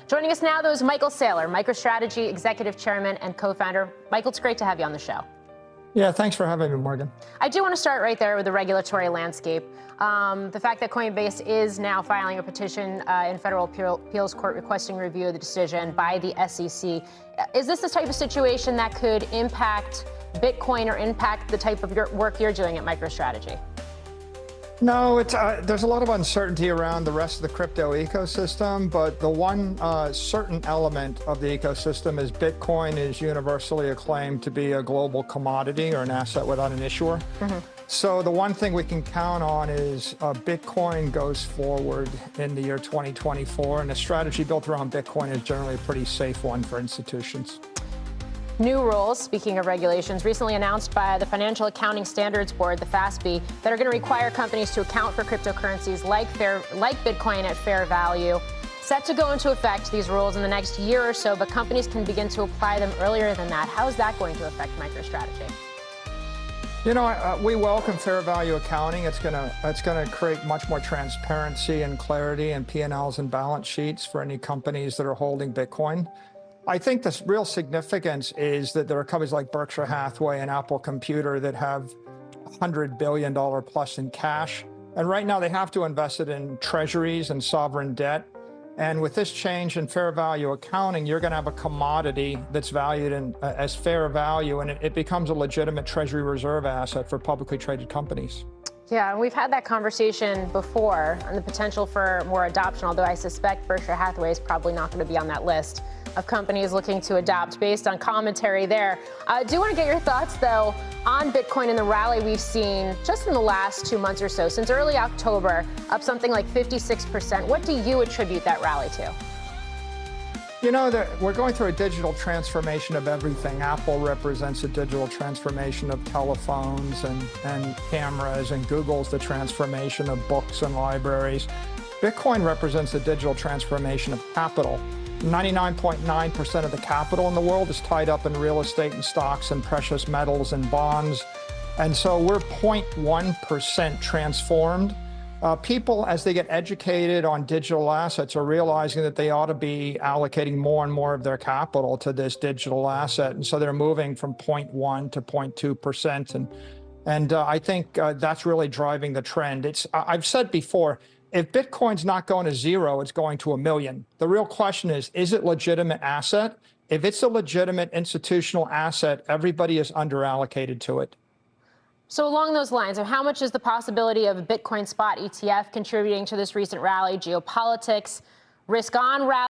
Joining us now, though, is Michael Saylor, MicroStrategy Executive Chairman and co-founder. Michael, it's great to have you on the show. Yeah, thanks for having me, Morgan. I do want to start right there with the regulatory landscape. The fact that Coinbase is now filing a petition in federal appeals court requesting review of the decision by the SEC. Is this the type of situation that could impact Bitcoin or impact the type of work you're doing at MicroStrategy? No, there's a lot of uncertainty around the rest of the crypto ecosystem, but the one certain element of the ecosystem is Bitcoin is universally acclaimed to be a global commodity or an asset without an issuer. So the one thing we can count on is Bitcoin goes forward in the year 2024, and a strategy built around Bitcoin is generally a pretty safe one for institutions. New rules, speaking of regulations, recently announced by the Financial Accounting Standards Board, the FASB, that are going to require companies to account for cryptocurrencies like Bitcoin at fair value. Set to go into effect, these rules, in the next year or so, but companies can begin to apply them earlier than that. How is that going to affect MicroStrategy? You know, we welcome fair value accounting. It's gonna create much more transparency and clarity in P&Ls and balance sheets for any companies that are holding Bitcoin. I think the real significance is that there are companies like Berkshire Hathaway and Apple Computer that have $100 billion plus in cash. And right now they have to invest it in treasuries and sovereign debt. And with this change in fair value accounting, you're going to have a commodity that's valued as fair value, and it becomes a legitimate treasury reserve asset for publicly traded companies. Yeah, and we've had that conversation before on the potential for more adoption, although I suspect Berkshire Hathaway is probably not going to be on that list of companies looking to adopt based on commentary there. I do want to get your thoughts, though, on Bitcoin and the rally we've seen just in the last 2 months or so, since early October, up something like 56%. What do you attribute that rally to? You know, we're going through a digital transformation of everything. Apple represents a digital transformation of telephones and cameras, and Google's the transformation of books and libraries. Bitcoin represents the digital transformation of capital. 99.9% of the capital in the world is tied up in real estate and stocks and precious metals and bonds. And so we're 0.1% transformed. People, as they get educated on digital assets, are realizing that they ought to be allocating more and more of their capital to this digital asset. And so they're moving from 0.1 to 0.2%. And I think that's really driving the trend. I've said before, if Bitcoin's not going to zero, it's going to 1 million. The real question is it legitimate asset? If it's a legitimate institutional asset, everybody is underallocated to it. So along those lines, how much is the possibility of a Bitcoin spot ETF contributing to this recent rally? Geopolitics, risk on rally?